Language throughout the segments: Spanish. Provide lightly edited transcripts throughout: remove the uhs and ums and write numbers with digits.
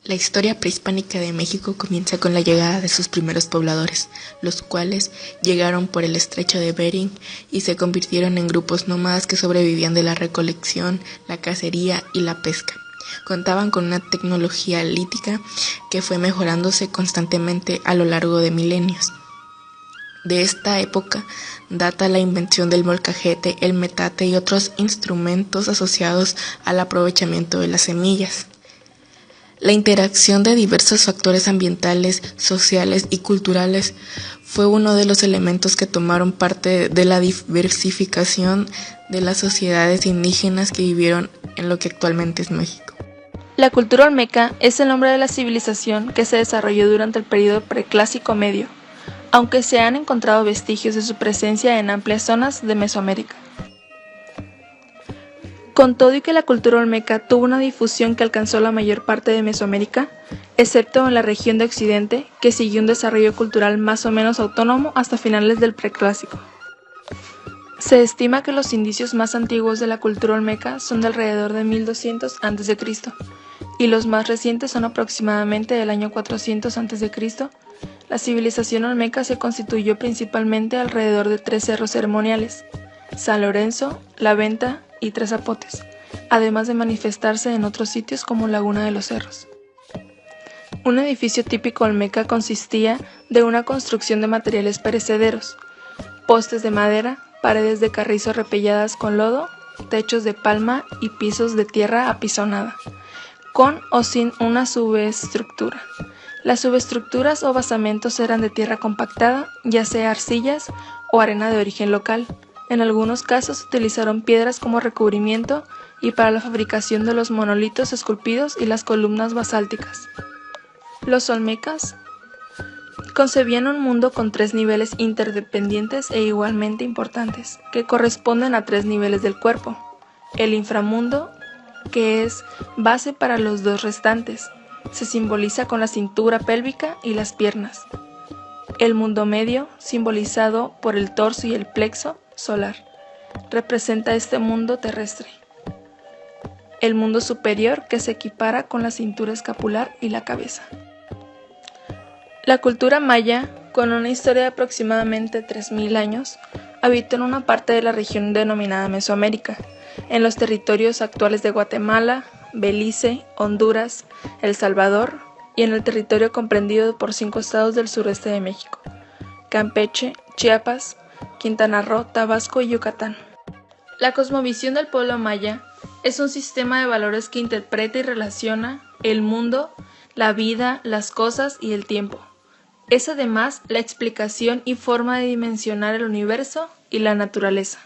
La historia prehispánica de México comienza con la llegada de sus primeros pobladores, los cuales llegaron por el estrecho de Bering y se convirtieron en grupos nómadas que sobrevivían de la recolección, la cacería y la pesca. Contaban con una tecnología lítica que fue mejorándose constantemente a lo largo de milenios. De esta época data la invención del molcajete, el metate y otros instrumentos asociados al aprovechamiento de las semillas. La interacción de diversos factores ambientales, sociales y culturales fue uno de los elementos que tomaron parte de la diversificación de las sociedades indígenas que vivieron en lo que actualmente es México. La cultura olmeca es el nombre de la civilización que se desarrolló durante el período preclásico medio, aunque se han encontrado vestigios de su presencia en amplias zonas de Mesoamérica. Con todo y que la cultura olmeca tuvo una difusión que alcanzó la mayor parte de Mesoamérica, excepto en la región de Occidente, que siguió un desarrollo cultural más o menos autónomo hasta finales del Preclásico. Se estima que los indicios más antiguos de la cultura olmeca son de alrededor de 1200 a.C., y los más recientes son aproximadamente del año 400 a.C. La civilización olmeca se constituyó principalmente alrededor de 3 cerros ceremoniales: San Lorenzo, La Venta y Tres Zapotes, además de manifestarse en otros sitios como Laguna de los Cerros. Un edificio típico olmeca consistía de una construcción de materiales perecederos: postes de madera, paredes de carrizo repelladas con lodo, techos de palma y pisos de tierra apisonada, con o sin una subestructura. Las subestructuras o basamentos eran de tierra compactada, ya sea arcillas o arena de origen local. En algunos casos utilizaron piedras como recubrimiento y para la fabricación de los monolitos esculpidos y las columnas basálticas. Los olmecas concebían un mundo con 3 niveles interdependientes e igualmente importantes, que corresponden a 3 niveles del cuerpo: el inframundo, que es base para los 2 restantes, se simboliza con la cintura pélvica y las piernas; el mundo medio, simbolizado por el torso y el plexo solar, representa este mundo terrestre; el mundo superior, que se equipara con la cintura escapular y la cabeza. La cultura maya, con una historia de aproximadamente 3000 años, habitó en una parte de la región denominada Mesoamérica, en los territorios actuales de Guatemala, Belice, Honduras, El Salvador y en el territorio comprendido por 5 estados del sureste de México: Campeche, Chiapas, Quintana Roo, Tabasco y Yucatán. La cosmovisión del pueblo maya es un sistema de valores que interpreta y relaciona el mundo, la vida, las cosas y el tiempo. Es además la explicación y forma de dimensionar el universo y la naturaleza.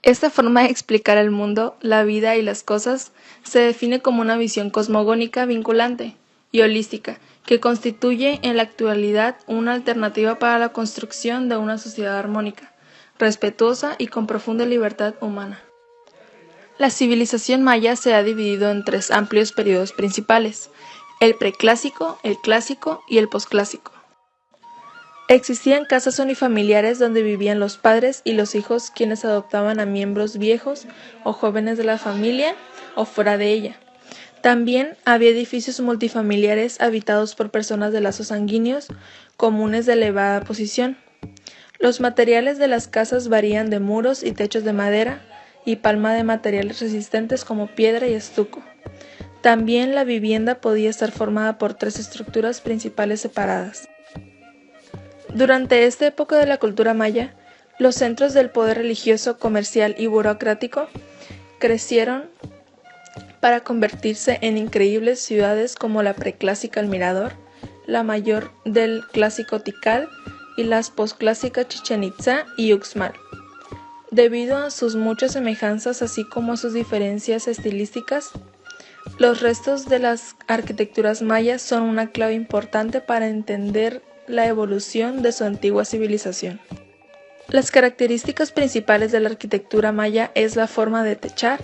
Esta forma de explicar el mundo, la vida y las cosas se define como una visión cosmogónica vinculante y holística, que constituye en la actualidad una alternativa para la construcción de una sociedad armónica, respetuosa y con profunda libertad humana. La civilización maya se ha dividido en 3 amplios periodos principales: el preclásico, el clásico y el posclásico. Existían casas unifamiliares donde vivían los padres y los hijos, quienes adoptaban a miembros viejos o jóvenes de la familia o fuera de ella. También había edificios multifamiliares habitados por personas de lazos sanguíneos comunes de elevada posición. Los materiales de las casas varían de muros y techos de madera y palma de materiales resistentes como piedra y estuco. También la vivienda podía estar formada por 3 estructuras principales separadas. Durante esta época de la cultura maya, los centros del poder religioso, comercial y burocrático crecieron para convertirse en increíbles ciudades como la preclásica El Mirador, la mayor del clásico Tikal y las posclásicas Chichén Itzá y Uxmal. Debido a sus muchas semejanzas así como a sus diferencias estilísticas, los restos de las arquitecturas mayas son una clave importante para entender la evolución de su antigua civilización. Las características principales de la arquitectura maya es la forma de techar,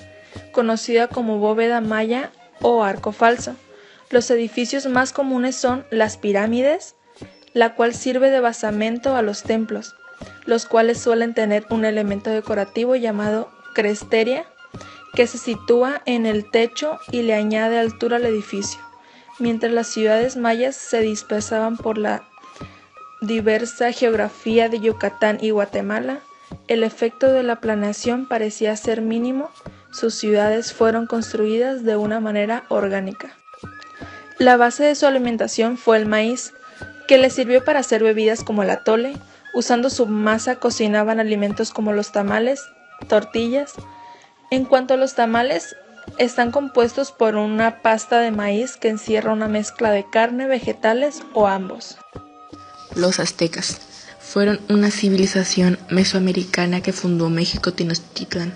conocida como bóveda maya o arco falso. Los edificios más comunes son las pirámides, la cual sirve de basamento a los templos, los cuales suelen tener un elemento decorativo llamado cresteria, que se sitúa en el techo y le añade altura al edificio. Mientras las ciudades mayas se dispersaban por la diversa geografía de Yucatán y Guatemala, el efecto de la planeación parecía ser mínimo. Sus ciudades fueron construidas de una manera orgánica. La base de su alimentación fue el maíz, que les sirvió para hacer bebidas como el atole. Usando su masa cocinaban alimentos como los tamales, tortillas. En cuanto a los tamales, están compuestos por una pasta de maíz que encierra una mezcla de carne, vegetales o ambos. Los aztecas fueron una civilización mesoamericana que fundó México Tenochtitlan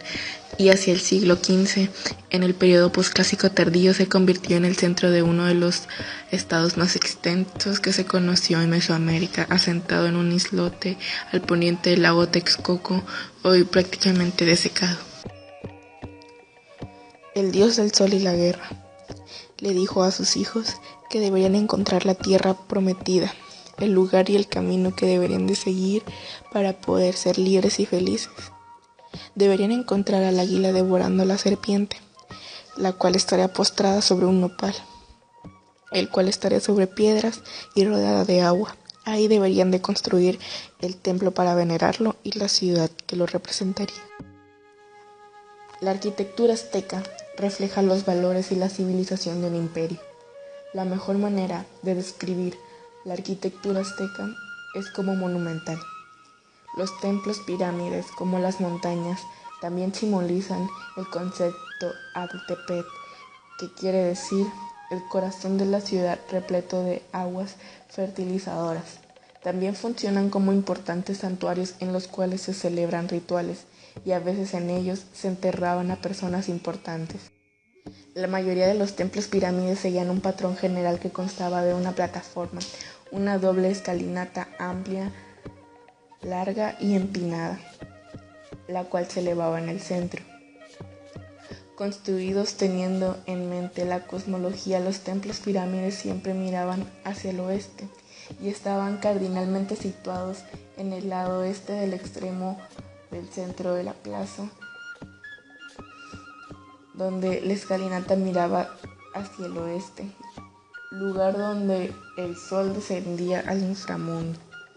y hacia el siglo XV, en el periodo posclásico tardío, se convirtió en el centro de uno de los estados más extensos que se conoció en Mesoamérica, asentado en un islote al poniente del lago Texcoco, hoy prácticamente desecado. El dios del sol y la guerra le dijo a sus hijos que deberían encontrar la tierra prometida, el lugar y el camino que deberían de seguir para poder ser libres y felices. Deberían encontrar al águila devorando a la serpiente, la cual estaría postrada sobre un nopal, el cual estaría sobre piedras y rodeada de agua. Ahí deberían de construir el templo para venerarlo y la ciudad que lo representaría. La arquitectura azteca refleja los valores y la civilización de un imperio. La mejor manera de describir la arquitectura azteca es como monumental. Los templos pirámides, como las montañas, también simbolizan el concepto Adtepet, que quiere decir el corazón de la ciudad repleto de aguas fertilizadoras. También funcionan como importantes santuarios en los cuales se celebran rituales y a veces en ellos se enterraban a personas importantes. La mayoría de los templos pirámides seguían un patrón general que constaba de una plataforma, una doble escalinata amplia, larga y empinada, la cual se elevaba en el centro. Construidos teniendo en mente la cosmología, los templos pirámides siempre miraban hacia el oeste y estaban cardinalmente situados en el lado este del extremo del centro de la plaza, donde la escalinata miraba hacia el oeste, lugar donde el sol descendía al inframundo.